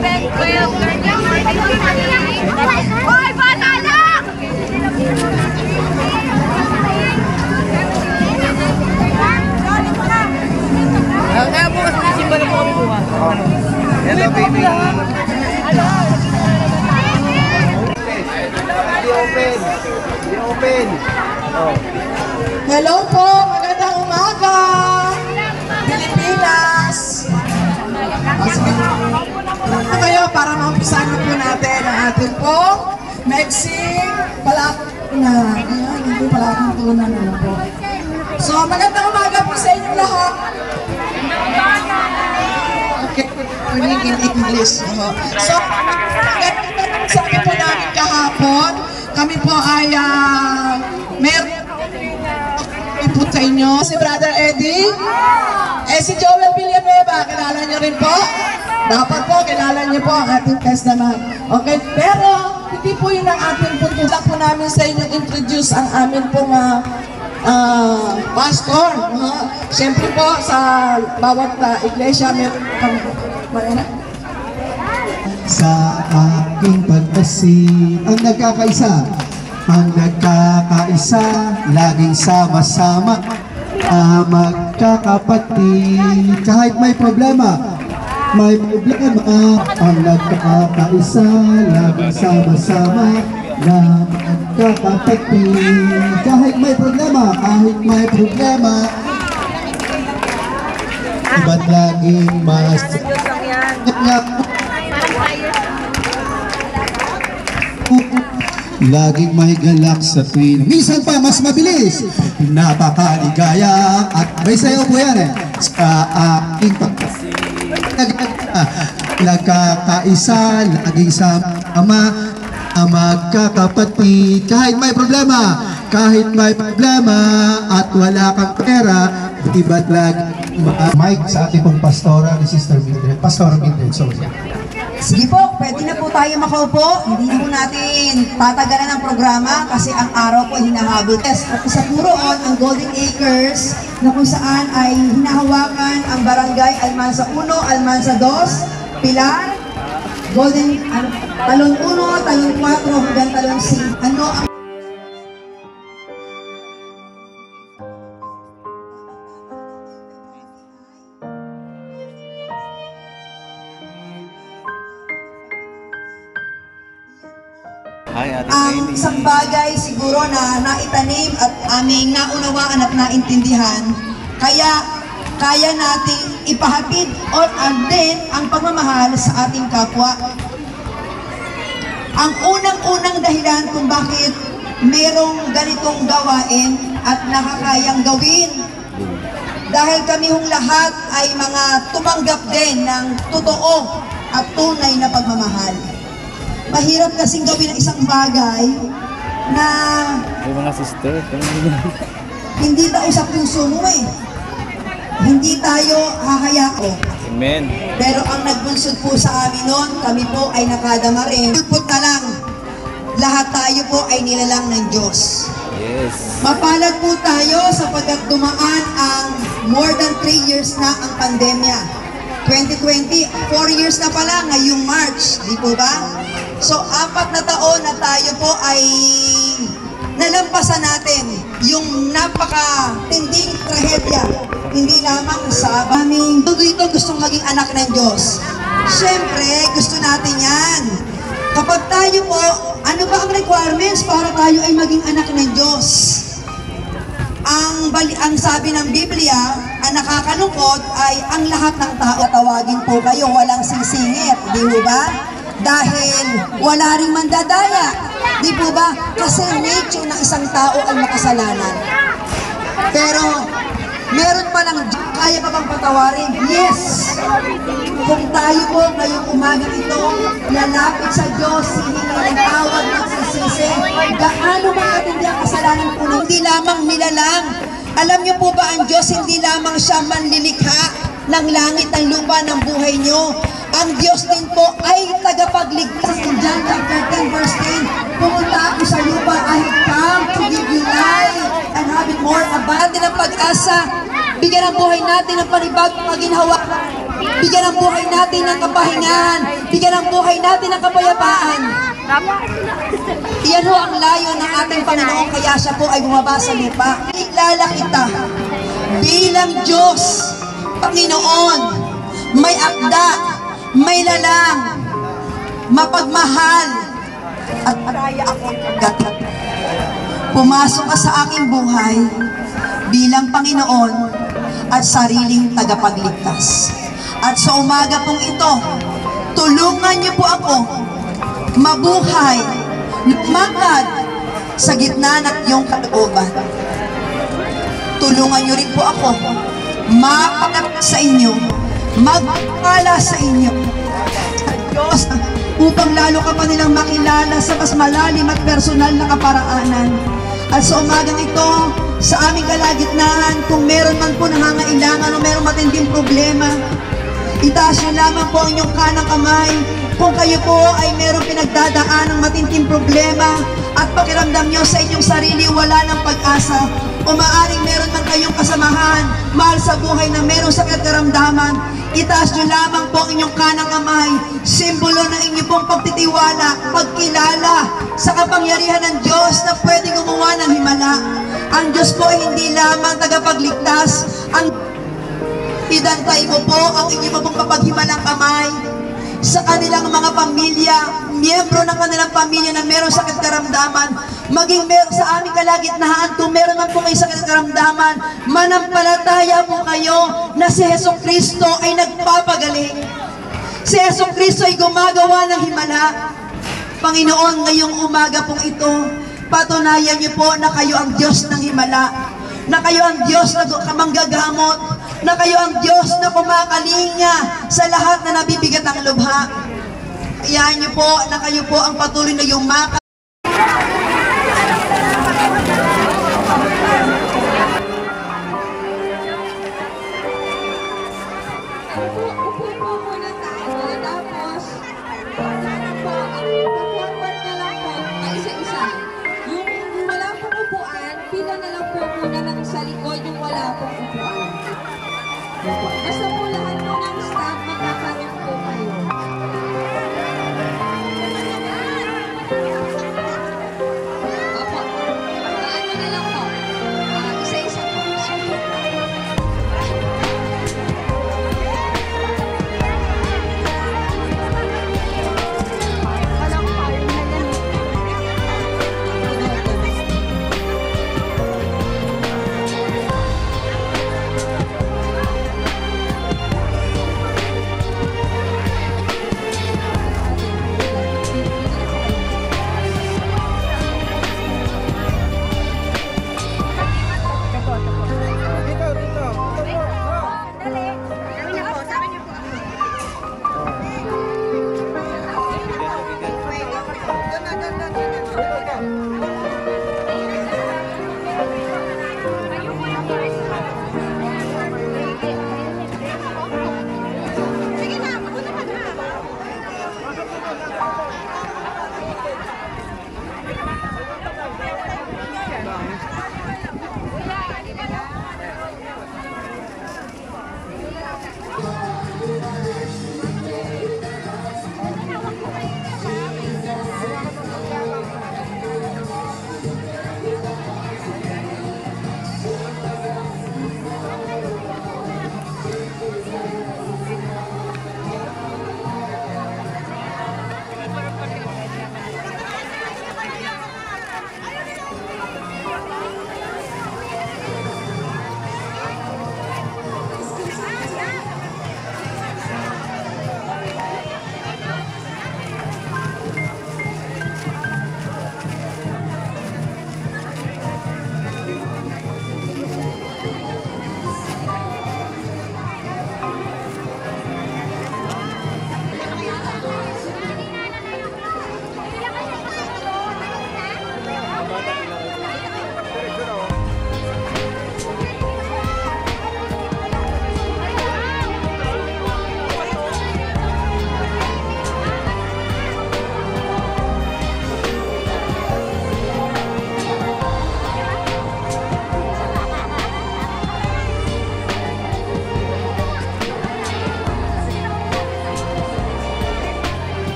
Hoy, bata lang! Kaya bukas may simba na po kami bukas. Hello, baby. Open. Hello po, magandang umaga, Pilipinas. Ano kayo para maumpisahan na po natin ang ating pong mixing palakuna. Ayan, hindi palakuna na po. So, magandang umaga po sa inyong lahat. Okay, tuning in English. So, sabi po namin kahapon, kami po ay meron po sa inyo. Si Brother Eddie, si Joel Villanueva, kilala niyo rin po? Dapat po, kilala niyo po ang ating testament. Okay, pero hindi po yun ang ating punto. Lang po namin sa inyo introduce ang amin pong pastor. Siyempre po, sa bawat iglesia, meron kami. Sa aking pagdasin ang nagkakaisa, laging sama-sama, magkakapatid. Kahit may problema, ang nagkakaisa, laging sama-sama, na magkakapatid. Kahit may problema, iba't laging laging may galak sa tuwin. Minsan pa mas mabilis. Napakaligaya at may sayo po yan sa aking nagkakaisa, laging sama, magkakapatid. Kahit may problema at wala kang pera, iba't lagi Mike sa ating pong pastora ni Sister Mildred. Pastora Mildred, sorry. Sige po, pwede na po tayo makaupo. Hindi na po natin tatagalan ang programa kasi ang araw po hinahabol. Yes, at isa po roon ang Golden Acres na kung saan ay hinahawakan ang barangay Almansa 1, Almansa 2, Pilar, Golden, Talon 1, Talon 4 hanggang Talon 5. Ano ang Hi, Ate ang Katie. isang bagay siguro na naitanim at aming naunawaan at naintindihan, kaya kaya nating ipahatid or din ang pagmamahal sa ating kapwa. Ang unang-unang dahilan kung bakit merong ganitong gawain at nakakayang gawin, dahil kami hong lahat ay mga tumanggap din ng totoo at tunay na pagmamahal. Mahirap kasing gawin ang isang bagay na May mga sister. hindi tayo sa puso mo eh. Hindi tayo hahayaan. Amen. Pero ang nagbunsod po sa amin noon, kami po ay nakadama rin. Pulpot na lang, lahat tayo po ay nilalang ng Diyos. Yes. Mapalad po tayo sapagkat dumaan ang more than 3 years na ang pandemya. 2020, 4 years na pala ngayong March, di po ba? So, 4 na taon na tayo po ay nalampasan natin yung napaka-tinding trahedya. Hindi lamang sa aming dito gustong maging anak ng Diyos. Siyempre, gusto natin yan. Kapag tayo po, ano ba ang requirements para tayo ay maging anak ng Diyos? Ang sabi ng Biblia, ang nakakalungkot ay ang lahat ng tao tawagin po kayo, walang sisingit, di mo ba? Dahil wala ring mandadaya, di po ba? Kasi nature ng isang tao ay makasalanan. Pero Meron pa lang, kaya pa bang patawarin? Yes! Kung tayo po ngayong umaga ito, lalapit sa Diyos, hihingi ng tawad, magsisisi, gaano makatindi ang kasalanan po, hindi lamang nilalang. Alam niyo po ba ang Diyos, hindi lamang siya manlilikha ng langit at lupa ng buhay niyo. Ang Diyos din po ay tagapagligtas. In John chapter 10 verse 10, pumunta ako sa lupa, I have come to give you life and have it more abundant. Ng pag-asa, bigyan ang buhay natin ng panibagong maginhawa, bigyan ang buhay natin ng kapahingahan, bigyan ang buhay natin ng kapayapaan. Iyan ho ang layo ng ating Panginoon, kaya siya po ay bumaba sa lupa. Ikilala kita bilang Diyos, Panginoon, may akda, may lalang, mapagmahal, at maraya akong gatat. Pumasok ka sa aking buhay bilang Panginoon at sariling tagapagligtas. At sa umaga pong ito, tulungan niyo po ako mabuhay, lumakad sa gitna ng iyong kalooban. Tulungan niyo rin po ako mapanap sa inyo, magpala sa inyo, Diyos, upang lalo ka pa nilang makilala sa mas malalim at personal na kaparaanan. At sa umagang ito, sa aming kalagitnaan, kung meron man po nangangailangan o meron matinding problema, itaas niyo lamang po ang inyong kanang kamay. Kung kayo po ay meron pinagdadaan ng matinding problema at pakiramdam niyo sa inyong sarili wala ng pag-asa, o maaaring meron man kayong kasamahan, mahal sa buhay na merong sakit karamdaman, itaas nyo lamang po ang inyong kanang kamay, simbolo ng inyong pong pagtitiwala, pagkilala sa kapangyarihan ng Diyos na pwedeng gumawa ng himala. Ang Diyos po ay hindi lamang tagapagligtas, ang idantay mo po ang inyong pong kapaghimalang kamay sa kanilang mga pamilya, miyembro ng kanilang pamilya na meron sakit karamdaman, maging meron sa aming kalagitnaan, kung meron man po kayo sakit karamdaman, manampalataya po kayo na si Jesucristo ay nagpapagaling. Si Jesucristo ay gumagawa ng himala. Panginoon, ngayong umaga pong ito, patunayan niyo po na kayo ang Diyos ng himala, na kayo ang Diyos na kamanggagamot, na kayo ang Diyos na kumakalinga sa lahat na nabibigat ang lubha. Iyan niyo po na kayo po ang patuloy na yumaka. Upo po muna tayo. Tapos, sana po, forward na lang po, isa-isa. Yung wala pong upuan, pila na lang po muna ng sa likod yung wala pong upuan. Basta po lahat po ng staff, magkakaroon po kayo.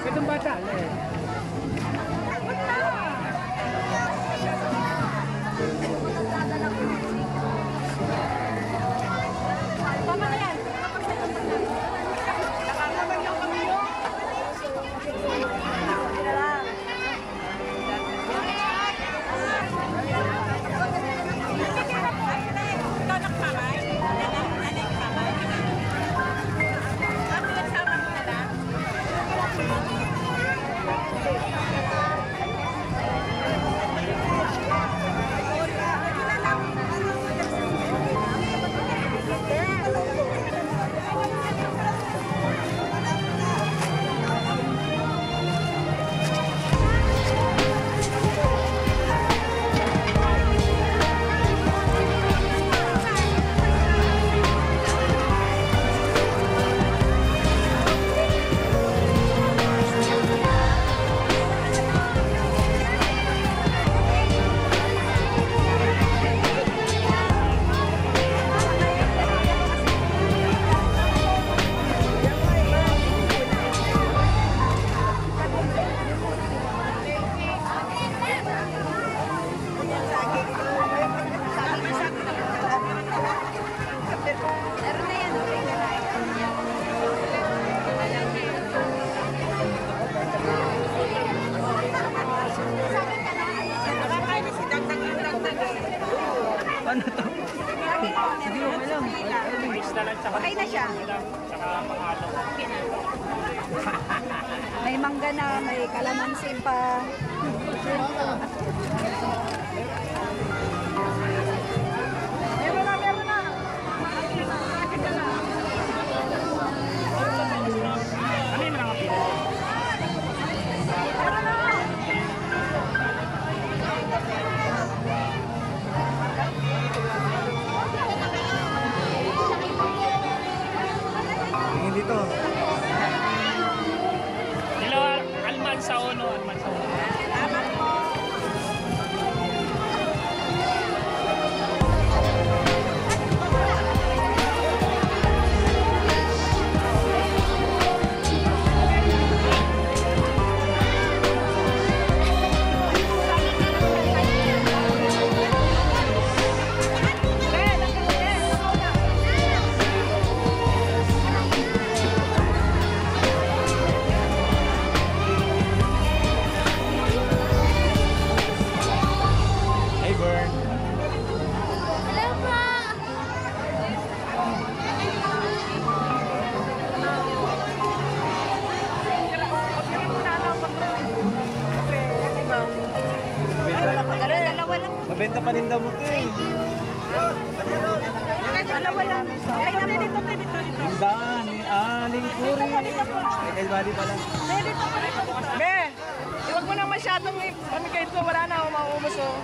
Itong bata. Okay na siya. May mangga na, may kalamansi pa. Meron na, meron na. Ano yung mga pila? Tingin dito. Hello, Almansa Ono. Almansa Ono. Hey, Bern. Dalawa lang. Mabenta pa rin daw mo ito eh. Dalawa lang. Ay, naman dito, dito. Tindaan ni Aling Puri. Ay, kay Bali pala. Be! Huwag mo na masyadong pamigay ito. Wala na ako mauubos oh.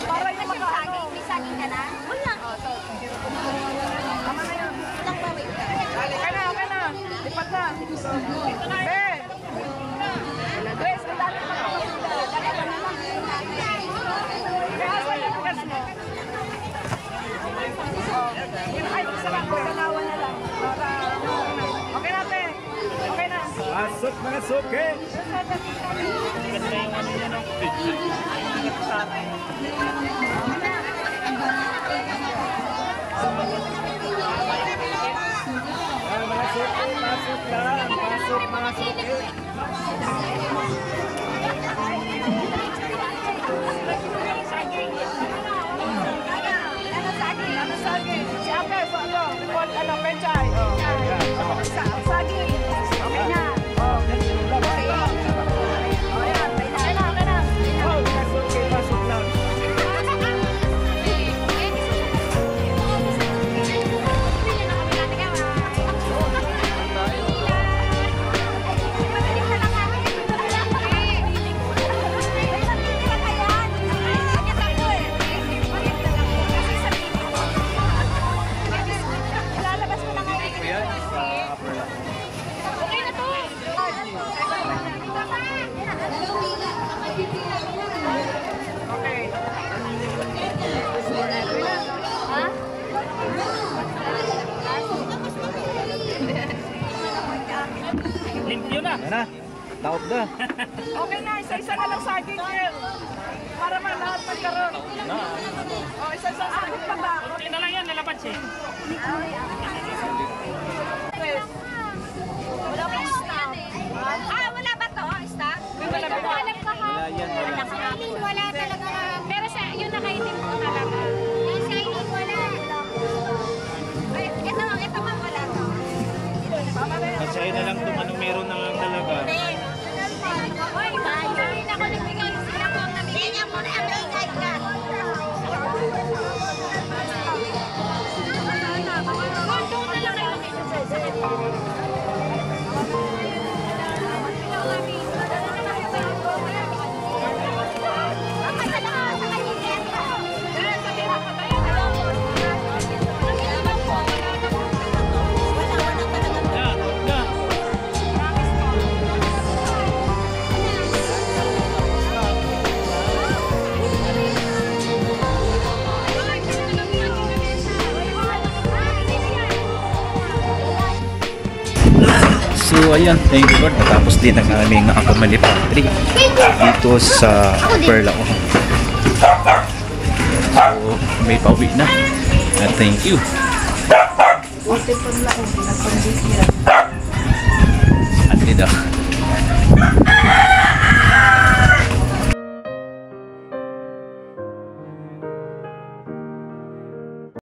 Para yung magkano. May saging ka na? Wala. Tama na yun. Ilang ba, wait ka? Okay na. Lipat na. Be! Grace, ang dami pa ako. Kaya sa yung gas mo. Ay, isa lang. Ganawa na lang. Okay na, te. Okay na. Pasok mga suke! Ganda yung ano niya, no? Mga suke, pasok lang! Pasok mga suke! Ano saging? Si Ate, so ano, penchay. Saging. Okay na. Okay na. Oh, mga suke, pasok lang! Ilalabas mo na ngayon. Ayan, sa upper lang. Limpyo na. Yan na. Taob na. Okay na, isa-isa na lang saging, Kel. Para man lahat magkaroon. O, isa-isa saging pa ba? Kunti na lang yan, lalabas eh. Wala pa staff. Wala ba to? Staff? Wala ba? Alam ka ha? Wala yan, wala. Sa Eileen, wala talaga. Pero sa yun nakaitim ko talaga. Sa Eileen, wala. Ay, ito man wala to. Kasi ayun na lang itong anong meron na lang talaga. Hoy, bahay na ako nagbigay sila ko ang namigay. Tingnan mo na ang naigay ka. Doon na lang kayo So ayan, thank you Lord. Natapos din ang aming Family Pantry dito sa Perla. So may pauwi na. Thank you.